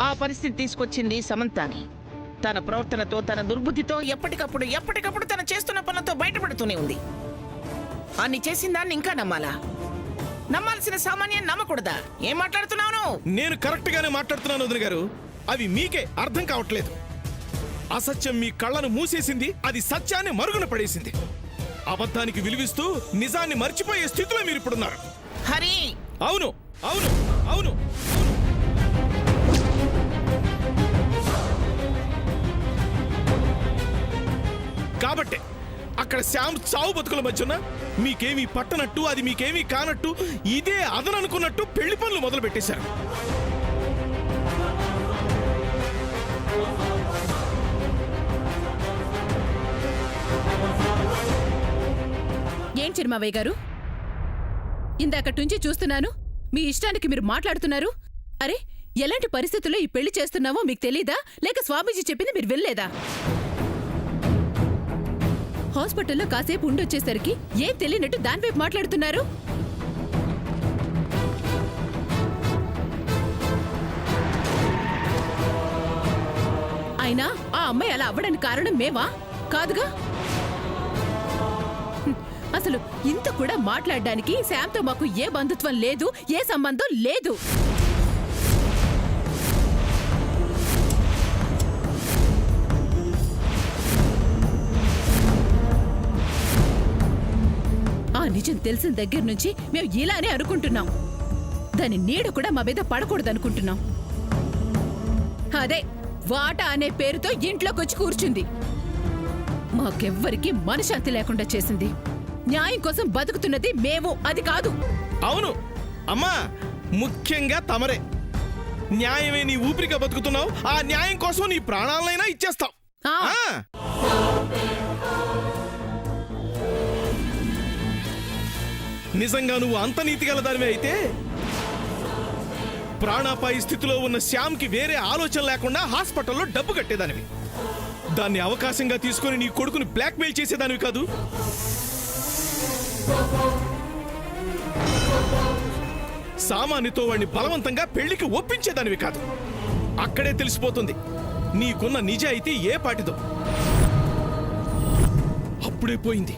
ఆ పరిస్థితి తీసుకొచ్చింది సమంతాని. తన ప్రవర్తనతో, తన దుర్బుద్ధితో ఎప్పటికప్పుడు తన చేస్తున్న పనులతో బయటపడుతూనే ఉంది. అన్ని చేసిన దాన్ని ఇంకా నమ్మాలా? నమ్మాల్సిన సామాన్యం నమ్మకూడదా? ఏం మాట్లాడుతున్నావు? నేను కరెక్ట్ గానే మాట్లాడుతున్నాను వదిన గారు. అవి మీకే అర్థం కావట్లేదు. అసత్యం మీ కళ్ళను మూసేసింది, అది సత్యాన్ని మరుగున పడేసింది. అబద్ధానికి విలువిస్తూ నిజాన్ని మర్చిపోయే స్థితిలో మీరు ఇప్పుడున్నారు. హరి, అవును అవును అవును కాబట్టే అక్కడ శ్యామ్ చావు బతుకుల మధ్యన మీకేమీ పట్టనట్టు, అది మీకేమీ కానట్టు, ఇదే అదననుకున్నట్టు పెళ్లి పనులు మొదలు పెట్టేశారు. ఏం చిరుమావయ్య గారు, ఇందాకటి నుంచి చూస్తున్నాను మీ ఇష్టానికి మీరు మాట్లాడుతున్నారు. అరే, ఎలాంటి పరిస్థితుల్లో ఈ పెళ్లి చేస్తున్నావో మీకు తెలీదా? లేక స్వామీజీ చెప్పింది మీరు వినలేదా? హాస్పిటల్లో కాసేపు ఉండొచ్చేసరికి ఏం తెలియనట్టు దానివైపు మాట్లాడుతున్నారు. అయినా ఆ అమ్మాయి అలా అవ్వడానికి కారణం మేమా? కాదుగా. అసలు ఇంత కూడా మాట్లాడడానికి శామ్తో మాకు ఏ బంధుత్వం లేదు, ఏ సంబంధం లేదు. ఆ నిజం తెలిసిన దగ్గర నుంచి మేము ఇలానే అనుకుంటున్నాం. దాని నీడ కూడా మా మీద పడకూడదనుకుంటున్నాం. అదే వాటా అనే పేరుతో ఇంట్లోకొచ్చి కూర్చుంది. మాకెవ్వరికి మనశ్శాంతి లేకుండా చేసింది. న్యాయం కోసం బతుకుతున్నది మేము, అది కాదు. అవును అమ్మా, ముఖ్యంగా తమరే. న్యాయమే నీ ఊపిరిగా బతుకుతున్నావు. ఆ న్యాయం కోసం నీ ప్రాణాలైనా ఇచ్చేస్తావు. నిజంగా నువ్వు అంత నీతి గల దానివే అయితే ప్రాణాపాయ స్థితిలో ఉన్న శ్యామ్కి వేరే ఆలోచన లేకుండా హాస్పిటల్లో డబ్బు కట్టేదానివి. దాన్ని అవకాశంగా తీసుకుని నీ కొడుకుని బ్లాక్మెయిల్ చేసేదానివి కాదు. సామాన్యతో వాడిని బలవంతంగా పెళ్లికి ఒప్పించేదానివి కాదు. అక్కడే తెలిసిపోతుంది నీకున్న నిజాయితీ ఏ పాటిదో. అప్పుడే పోయింది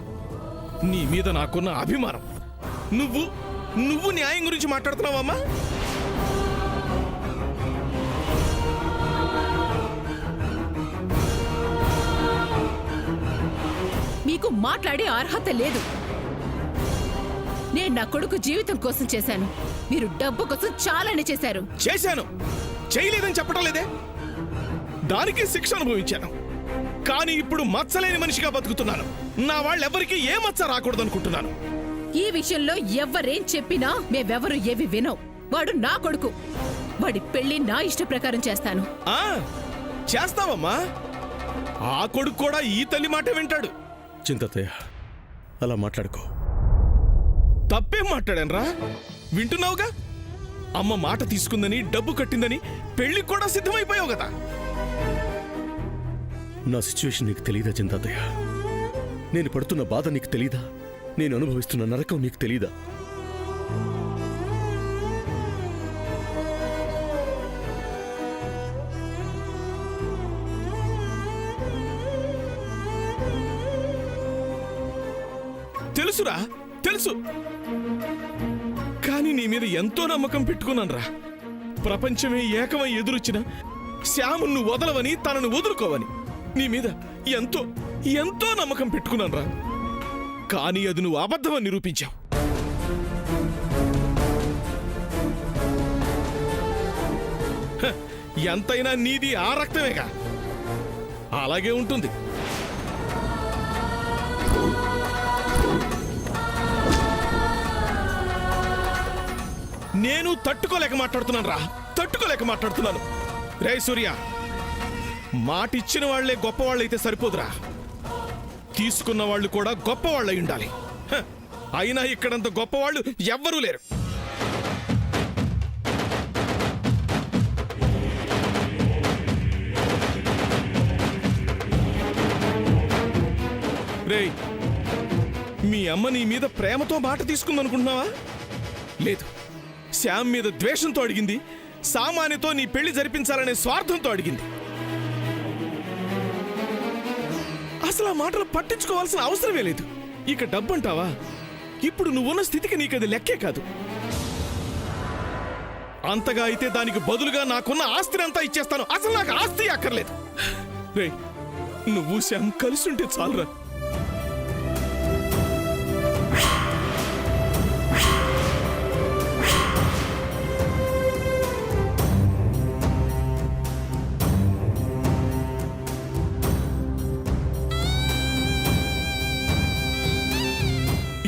నీ మీద నాకున్న అభిమానం. నువ్వు న్యాయం గురించి మాట్లాడుతున్నావమ్మా? మీకు మాట్లాడే అర్హత లేదు. నేను నా కొడుకు జీవితం కోసం చేశాను, మీరు డబ్బు కోసం చాలానే చేశారు. చేశాను, చేయలేదని చెప్పడం లేదే. దానికి శిక్ష అనుభవించాను. కానీ ఇప్పుడు మచ్చలేని మనిషిగా బతుకుతున్నాను. నా వాళ్ళెవ్వరికీ ఏ మచ్చ రాకూడదనుకుంటున్నాను. ఈ విషయంలో ఎవ్వరేం చెప్పినా మేమెవరు ఏవి వినవు. వాడు నా కొడుకు. వాడి పెళ్లి నా ఇష్ట ప్రకారం చేస్తాను. చేస్తావమ్మా? ఆ కొడుకు కూడా ఈ తల్లి మాట వింటాడు. చింతతయ్య, అలా మాట్లాడుకో. తప్పేం మాట్లాడానరా? వింటున్నావుగా. అమ్మ మాట తీసుకుందని, డబ్బు కట్టిందని పెళ్లి కూడా సిద్ధమైపోయావు కదా. నా సిచ్యువేషన్ నీకు తెలీదా చింతతయ్య? నేను పడుతున్న బాధ నీకు తెలీదా? నేను అనుభవిస్తున్న నరకం నీకు తెలీదా? తెలుసురా, తెలుసు. కానీ నీ మీద ఎంతో నమ్మకం పెట్టుకున్నానురా. ప్రపంచమే ఏకమై ఎదురొచ్చిన శ్యాము నువ్వు వదలవని, తనను వదులుకోవని నీ మీద ఎంతో ఎంతో నమ్మకం పెట్టుకున్నానురా. కానీ అది నువ్వు అబద్ధమని నిరూపించావు. ఎంతైనా నీది ఆ రక్తమేగా, అలాగే ఉంటుంది. నేను తట్టుకోలేక మాట్లాడుతున్నాను రా, తట్టుకోలేక మాట్లాడుతున్నాను. రే సూర్య, మాటిచ్చిన వాళ్లే గొప్పవాళ్ళైతే సరిపోదురా, తీసుకున్న వాళ్ళు కూడా గొప్పవాళ్ళై ఉండాలి. అయినా ఇక్కడంత గొప్పవాళ్ళు ఎవ్వరూ లేరు. రేయ్, మీ అమ్మ నీ మీద ప్రేమతో మాట తీసుకుందనుకుంటున్నావా? లేదు, శ్యామ్ మీద ద్వేషంతో అడిగింది. సామాన్యతో నీ పెళ్లి జరిపించాలనే స్వార్థంతో అడిగింది. అసలు ఆ మాటలు పట్టించుకోవాల్సిన అవసరమే లేదు. ఇక డబ్బంటావా? ఇప్పుడు నువ్వున్న స్థితికి నీకది లెక్కే కాదు. అంతగా అయితే దానికి బదులుగా నాకున్న ఆస్తిని అంతా ఇచ్చేస్తాను. అసలు నాకు ఆస్తి అక్కర్లేదు. రేయ్, నువ్వు శ్యామ్ కలిసి ఉంటే చాలురా.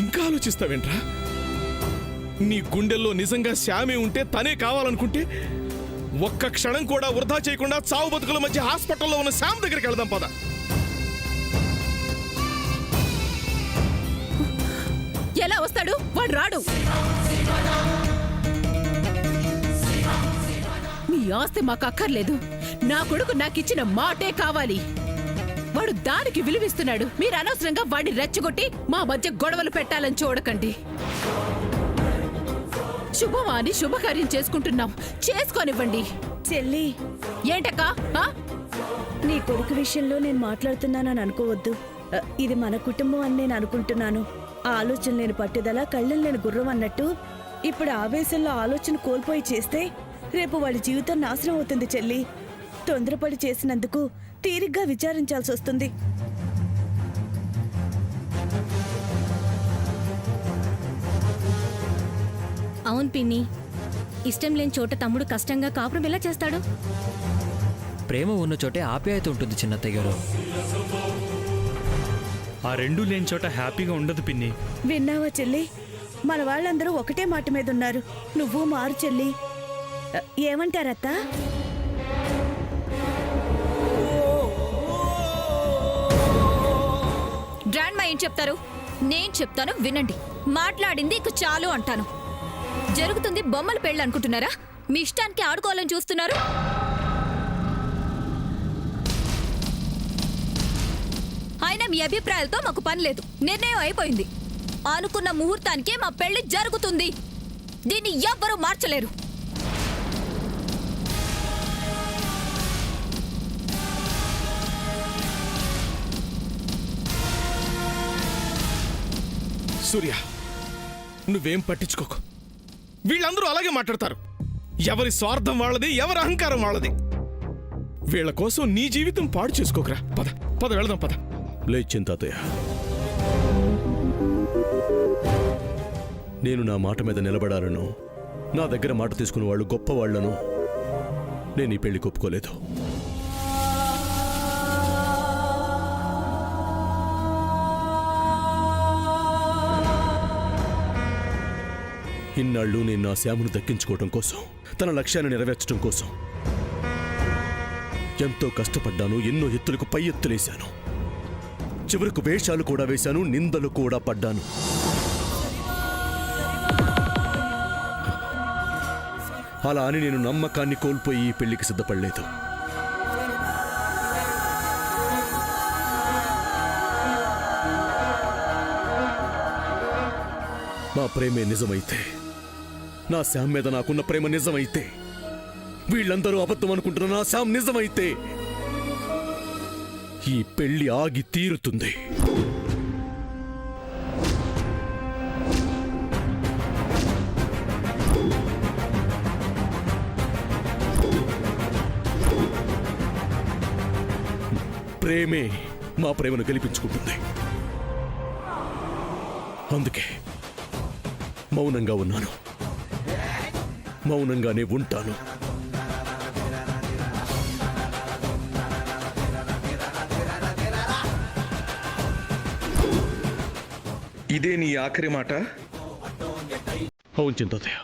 ఇంకా ఆలోచిస్తావేంట్రా? నీ గుండెల్లో నిజంగా శ్యామే ఉంటే తనే కావాలనుకుంటే ఒక్క క్షణం కూడా వృధా చేయకుండా చావు బతుకుల మధ్య హాస్పిటల్లో ఉన్న శ్యామ్ దగ్గరికి వెళదాం పద. ఎలా వస్తాడు? వాడు రాడు. మీ ఆస్తి మాకు అక్కర్లేదు. నా కొడుకు నాకిచ్చిన మాటే కావాలి. వాడు దానికి విలువిస్తున్నాడు. మీరు అనవసరంగా వాడిని రెచ్చగొట్టి మా మధ్య గొడవలు పెట్టాలని చూడకండి. శుభమాని శుభకార్యం చేసుకుంటున్నాం, చేసుకోనివ్వండి. చెల్లి, ఏంటక్కా? నీ కొడుకు విషయంలో నేను మాట్లాడుతున్నానని అనుకోవద్దు. ఇది మన కుటుంబం అని నేను అనుకుంటున్నాను. ఆలోచన లేని పట్టుదల, కళ్ళం లేని గుర్రం అన్నట్టు ఇప్పుడు ఆవేశంలో ఆలోచన కోల్పోయి చేస్తే రేపు వాడి జీవితం నాశనం అవుతుంది చెల్లి. తొందరపడి చేసినందుకు తీరిగ్గా విచారించాల్సి వస్తుంది. అవును పిన్ని, ఇష్టం లేని చోట తమ్ముడు కష్టంగా కాపురం ఎలా చేస్తాడు? ప్రేమ ఉన్న చోటే ఆప్యాయత ఉంటుంది చిన్నత్తయ్య గారు. ఆ రెండూ లేని చోట హ్యాపీగా ఉండదు పిన్ని. విన్నావా చెల్లి? మన వాళ్ళందరూ ఒకటే మాట మీద ఉన్నారు. నువ్వు మారు చెల్లి. ఏమంటారత్తా? గ్రాండ్ మా ఏం చెప్తారు? నేను చెప్తాను వినండి. మాట్లాడింది ఇక చాలు అంటాను. జరుగుతుంది బొమ్మల పెళ్ళి అనుకుంటున్నారా? మీ ఇష్టానికి ఆడుకోవాలని చూస్తున్నారు. అయినా మీ అభిప్రాయాలతో మాకు పని లేదు. నిర్ణయం అయిపోయింది. అనుకున్న ముహూర్తానికే మా పెళ్లి జరుగుతుంది. దీన్ని ఎవ్వరూ మార్చలేరు. సూర్య, నువ్వేం పట్టించుకోకు. వీళ్ళందరూ అలాగే మాట్లాడతారు. ఎవరి స్వార్థం వాళ్ళది, ఎవరి అహంకారం వాళ్ళది. వీళ్ళ కోసం నీ జీవితం పాడు చేసుకోకరా. పద పద వెళదాం పద. లేచిన తాతయ్య, నేను నా మాట మీద నిలబడాలను, నా దగ్గర మాట తీసుకున్న వాళ్ళు గొప్పవాళ్లను నేను ఈ పెళ్లి ఒప్పుకోలేదు. ఇన్నాళ్ళు నేను నా శ్యామును దక్కించుకోవటం కోసం, తన లక్ష్యాన్ని నెరవేర్చడం కోసం ఎంతో కష్టపడ్డాను. ఎన్నో ఎత్తులకు పై ఎత్తులేశాను. చివరకు వేషాలు కూడా వేశాను, నిందలు కూడా పడ్డాను. అలా అని నేను నమ్మకాన్ని కోల్పోయి ఈ పెళ్లికి సిద్ధపడలేదు. మా ప్రేమే నిజమైతే, నా శ్యామ్ మీద నాకున్న ప్రేమ నిజమైతే, వీళ్ళందరూ అబద్ధం అనుకుంటున్న నా శ్యామ్ నిజమైతే ఈ పెళ్లి ఆగి తీరుతుంది. ప్రేమే మా ప్రేమను గెలిపించుకుంటుంది. అందుకే మౌనంగా ఉన్నాను, మౌనంగానే ఉంటాను. ఇదే నీ ఆఖరి మాట? అవును చింతాతయ్య.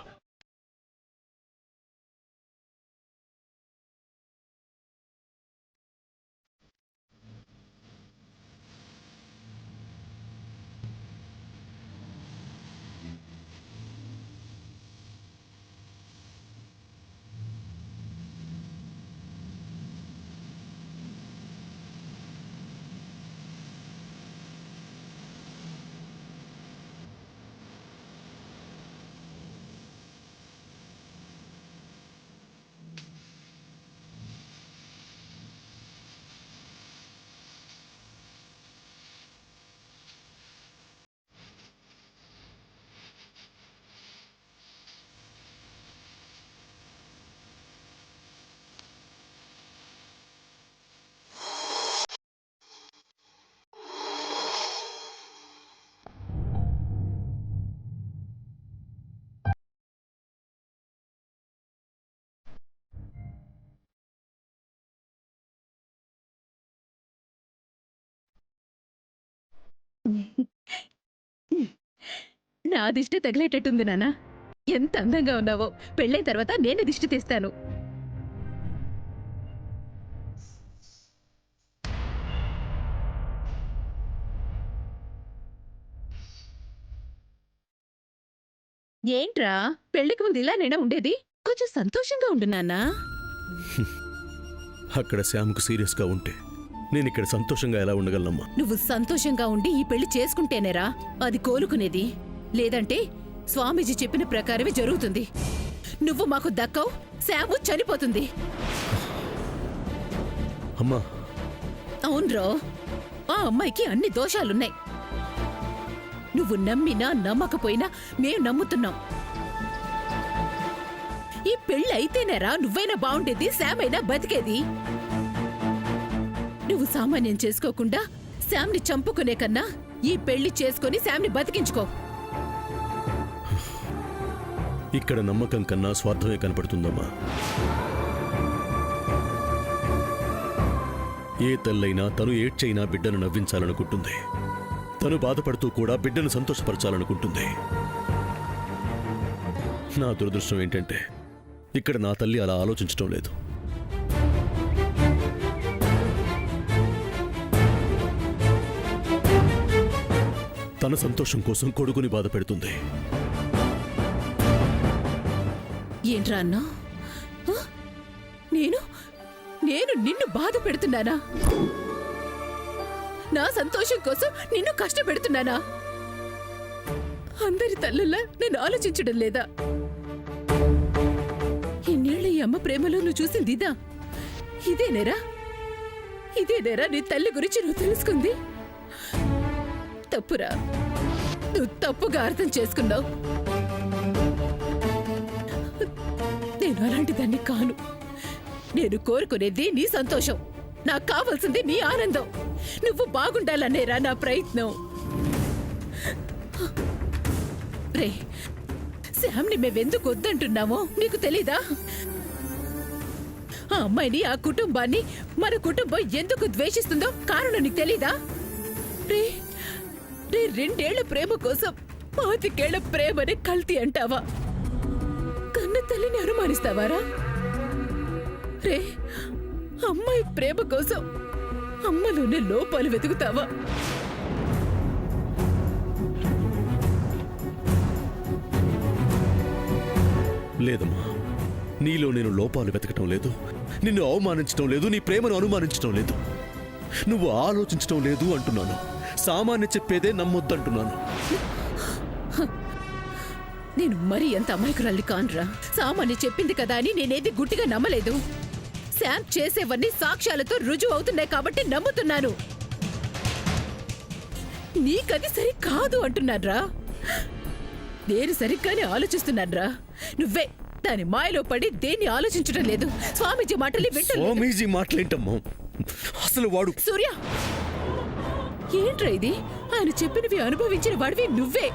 నా దిష్టి తగిలేటట్టుంది నాన్న. ఎంత అందంగా ఉన్నావో. పెళ్ళైన తర్వాత నేను దిష్టి తీస్తాను. ఏంట్రా, పెళ్లికి ముందు ఇలానైనా ఉండేది? కొంచెం సంతోషంగా ఉండు నాన్నా. అక్కడ శ్యామ్కు సీరియస్గా ఉంటే నేను ఇక్కడ సంతోషంగా ఎలా ఉండగలనమ్మా? నువ్వు సంతోషంగా ఉండి ఈ పెళ్లి చేసుకుంటేనేరా అది కోలుకునేది. లేదంటే స్వామీజీ చెప్పిన ప్రకారమే జరుగుతుంది. నువ్వు మాకు దక్కవు, శ్యాము చనిపోతుంది. అమ్మా, అవునరో, ఆ అమ్మాయికి అన్ని దోషాలున్నాయి. నువ్వు నమ్మినా నమ్మకపోయినా మేం నమ్ముతున్నాం. ఈ పెళ్ళి అయితేనేరా నువ్వైనా బాగుండేది, శామైనా బతికేది. నువ్వు సామాన్యం చేసుకోకుండా శామ్ని చంపుకునే కన్నా ఈ పెళ్లి చేసుకుని శామ్ని బతికించుకో. ఇక్కడ నమ్మకం కన్నా స్వార్థమే కనపడుతుందమ్మా. ఏ తల్లైనా తను ఏడ్చైనా బిడ్డను నవ్వించాలనుకుంటుంది. తను బాధపడుతూ కూడా బిడ్డను సంతోషపరచాలనుకుంటుంది. నా దురదృష్టం ఏంటంటే ఇక్కడ నా తల్లి అలా ఆలోచించడం లేదు. తన సంతోషం కోసం కొడుకుని బాధ పెడుతుంది. ఏంట్రా అన్నా? నేను నేను నిన్ను బాధ పెడుతున్నానా? నా సంతోషం కోసం నిన్ను కష్టపెడుతున్నానా? అందరి తల్లుల్లా నేను ఆలోచించడం లేదా? ఇన్నేళ్ల ఈ అమ్మ ప్రేమలో నువ్వు చూసింది ఇదా? ఇదేనేరా నీ తల్లి గురించి నువ్వు తెలుసుకుంది? తప్పురా, నువ్వు తప్పుగా అర్థం చేసుకున్నావు. నేను అలాంటి దాన్ని కాను. నేను కోరుకునేది నీ సంతోషం, నాకు కావాల్సింది నీ ఆనందం. నువ్వు బాగుండాలనేరా నా ప్రయత్నం. రే, శామ్ని మేమెందుకు వద్దంటున్నామో నీకు తెలీదా? ఆ అమ్మాయిని, ఆ కుటుంబాన్ని, మన కుటుంబం ఎందుకు ద్వేషిస్తుందో కారణం నీకు తెలీదా? రే, 2 ఏళ్ల ప్రేమ కోసం 25 ఏళ్ల ప్రేమని కల్తీ అంటావా? కన్న తల్లిని అనుమానిస్తావారా? రే, అమ్మాయి ప్రేమ కోసం అమ్మలోనే లోపాలు వెతుకుతావా? లేదమ్మా, నీలో నేను లోపాలు వెతకటం లేదు, నిన్ను అవమానించటం లేదు, నీ ప్రేమను అనుమానించటం లేదు. నువ్వు ఆలోచించటం లేదు అంటున్నాను. సామాన్య చెప్పేదే నమ్మొద్దంటున్నాను. నేను మరీ ఎంత అమాయకురాలి కాన్రా. సామాన్య చెప్పింది కదా అని నేనేది గుట్టిగా నమ్మలేదు. శామ్ చేసేవన్నీ సాక్ష్యాలతో రుజువు అవుతున్నాయి కాబట్టి నమ్ముతున్నాను. నీకది సరి కాదు అంటున్నాన్రా. నేను సరిగ్గానే ఆలోచిస్తున్నాన్రా. నువ్వే దాని మాయలో పడి దేన్ని ఆలోచించడం లేదు. స్వామీజీ మాటలు వింటలేదు. స్వామీజీ మాటలేంటమ్మా? అసలు వాడు సూర్య, ఏంట్రా ఇది? ఆయన చెప్పినవి అనుభవించిన వాడివి నువ్వే.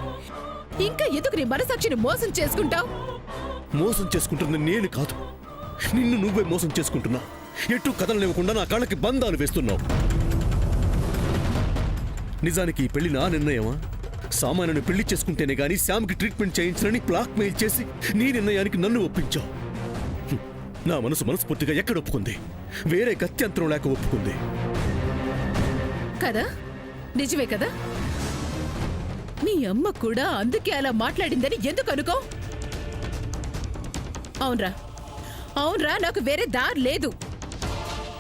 ఇంకా ఎందుకు నీ మనసాక్షిని మోసం చేసుకుంటావు? మోసం చేసుకుంటున్న నేను కాదు, నిన్ను నువ్వే మోసం చేసుకుంటున్నా. ఎటు కథలనివ్వకుండా నా కాళ్ళకి బంధాలు వేస్తున్నావు. నిజానికి ఈ పెళ్లి నా నిర్ణయమా? సామాన్యుని పెళ్లి చేసుకుంటేనే గాని శ్యామ్కి ట్రీట్మెంట్ చేయించనని బ్లాక్ మెయిల్ చేసి నీ నిర్ణయానికి నన్ను ఒప్పించావు. నా మనస్ఫూర్తిగా ఎక్కడ ఒప్పుకుంది? వేరే గత్యంతరం లేక ఒప్పుకుంది కదా? నిజమే కదా? మీ అమ్మ కూడా అందుకే అలా మాట్లాడిందని ఎందుకు అనుకో? అవునరా, నాకు వేరే దారి లేదు.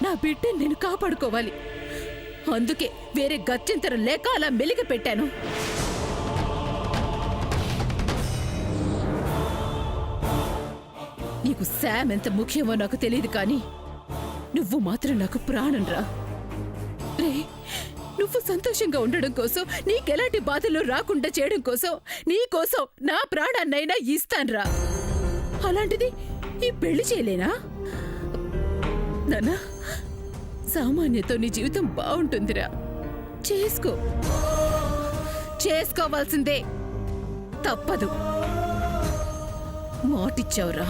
నా బిడ్డని నేను కాపాడుకోవాలి. అందుకే వేరే గత్యంతరం లేక అలా మెలిగ పెట్టాను. నీకు శామ్ ఎంత ముఖ్యమో నాకు తెలియదు, కానీ నువ్వు మాత్రం నాకు ప్రాణంరా. రే, నువ్వు సంతోషంగా ఉండడం కోసం, నీకెలాంటి బాధలు రాకుండా చేయడం కోసం, నీకోసం నా ప్రాణాన్నైనా ఇస్తాన్రా. అలాంటిది ఈ పెళ్లి చేయలేనా? నాన్నా, సామాన్యతో నీ జీవితం బాగుంటుందిరా. చేసుకోవాల్సిందే, తప్పదు. మాటిచ్చావురా.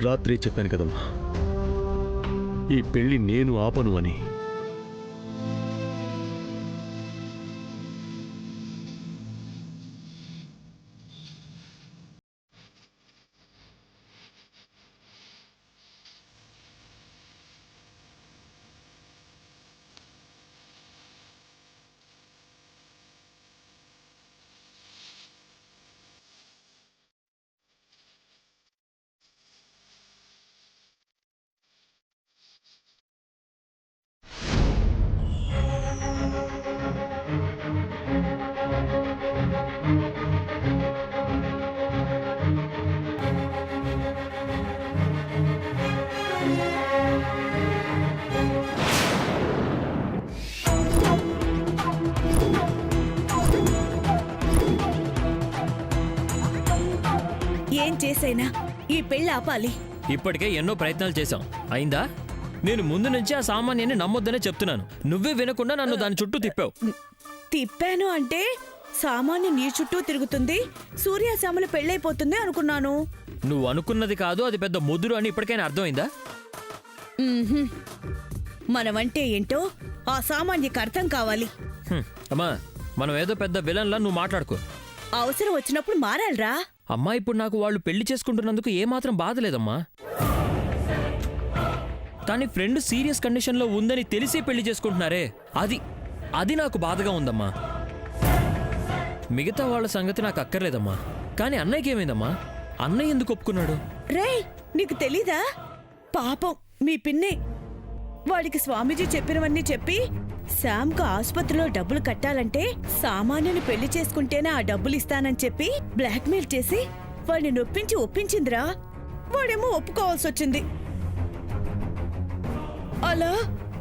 రాత్రి చెప్పాను కదమ్మా, ఈ పెళ్లి నేను ఆపను అని. చేసైనా ఈ పెళ్లి ఆపాలి. ఇప్పటికే ఎన్నో ప్రయత్నాలు చేశాం అయిందా? నేను ముందు నుంచి ఆ సామాన్యాన్ని నమ్మొద్దనే చెప్తున్నాను. నువ్వే వినకుండా నన్ను దాని చుట్టూ తిప్పావు. తిప్పాను అంటే సామాన్య నీ చుట్టూ తిరుగుతుంది, సూర్యశ్యామల పెళ్ళైపోతుంది అనుకున్నాను. నువ్వు అనుకున్నది కాదు, అది పెద్ద ముదురు అని ఇప్పటికైనా అర్థమైందా? మనమంటే ఏంటో ఆ సామాన్యకి అర్థం కావాలి. అమ్మా, మనం ఏదో పెద్ద విలన్లా నువ్వు మాట్లాడుకో. అవసరం వచ్చినప్పుడు మారాలరా. అమ్మా, ఇప్పుడు నాకు వాళ్ళు పెళ్లి చేసుకుంటున్నందుకు ఏమాత్రం బాధ లేదమ్మా. కానీ ఫ్రెండ్ సీరియస్ కండిషన్లో ఉందని తెలిసి పెళ్లి చేసుకుంటున్నారే, అది నాకు బాధగా ఉందమ్మా. మిగతా వాళ్ళ సంగతి నాకు అక్కర్లేదమ్మా. కానీ అన్నయ్యకి ఏమైందమ్మా? అన్నయ్య ఎందుకు ఒప్పుకున్నాడు? రేయ్, నీకు తెలీదా? పాపం మీ పిన్ని వాడికి స్వామీజీ చెప్పినవన్నీ చెప్పి శామ్కు ఆసుపత్రిలో డబ్బులు కట్టాలంటే సామాన్యుని పెళ్లి చేసుకుంటేనే ఆ డబ్బులు ఇస్తానని చెప్పి బ్లాక్మెయిల్ చేసి వాడిని నొప్పించి ఒప్పించిందిరా. వాడేమో ఒప్పుకోవాల్సి వచ్చింది. అలా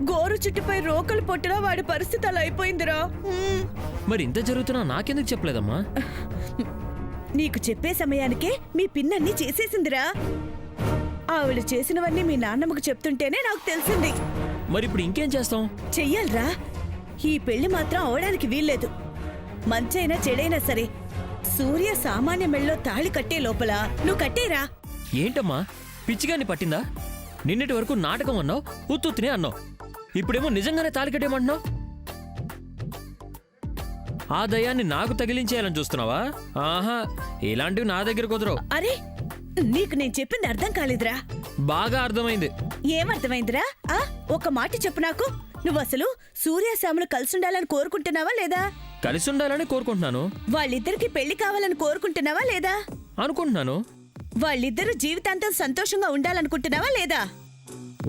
గోరు చుట్టుపై రోకలు పొట్టినా వాడి పరిస్థితి అలా అయిపోయిందిరా. మరి ఇంత జరుగుతున్నా నాకెందుకు చెప్పలేదమ్మా? నీకు చెప్పే సమయానికే మీ పిన్నన్ని చేసేసిందిరా. ఆవిడ చేసినవన్నీ మీ నాన్నమ్మకు చెప్తుంటేనే నాకు తెలిసింది. మరి ఇప్పుడు ఇంకేం చేస్తాం? చెయ్యాలరా. ఈ పెళ్లి మాత్రం అవడానికి వీల్లేదు. మంచైనా చెడైనా సరే సూర్య సామాన్య మెళ్ళలో తాళి కట్టే లోపల నువ్వు కట్టేరా. ఏంటమ్మా, పిచ్చిగాని పట్టిందా? నిన్నటి వరకు నాటకం అన్నావు, ఉత్తుత్తినే అన్నావు. ఇప్పుడేమో నిజంగానే తాళి కట్టేయమంటున్నావు. ఆ దయాన్ని నాకు తగిలించేయాలని చూస్తున్నావా? ఆహా, ఇలాంటివి నా దగ్గర కుదరవు. అరే, నీకు నేను చెప్పింది అర్థం కాలేదురా. బాగా అర్థమైంది. ఏమర్థమైందిరా? ఒక మాట చెప్పు నాకు. నువ్వు అసలు సూర్యశ్యాములు కలిసుండాలని కోరుకుంటున్నావా లేదా? కలిసి ఉండాలని కోరుకుంటున్నాను. వాళ్ళిద్దరికి పెళ్లి కావాలని కోరుకుంటున్నావా లేదా? అనుకుంటున్నాను. వాళ్ళిద్దరూ జీవితాంతం సంతోషంగా ఉండాలనుకుంటున్నావా లేదా?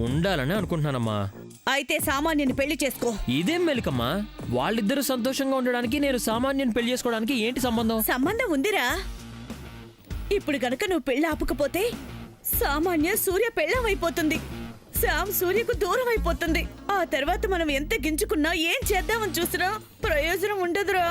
ఉండాలని అనుకుంటున్నానమ్మా. అయితే సామాన్యుని పెళ్లి చేసుకో. ఇదేం మెలికమ్మా? వాళ్ళిద్దరూ సంతోషంగా ఉండడానికి నేను సామాన్యుని పెళ్లి చేసుకోవడానికి ఏంటి సంబంధం? సంబంధం ఉందిరా. ఇప్పుడు గనక నువ్వు పెళ్లి ఆపకపోతే సామాన్య సూర్య పెళ్ళమైపోతుంది. శామ్ సూర్యకు దూరం అయిపోతుంది. ఆ తర్వాత మనం ఎంత గింజుకున్నా ఏం చేద్దామని చూసినా ప్రయోజనం ఉండదురా.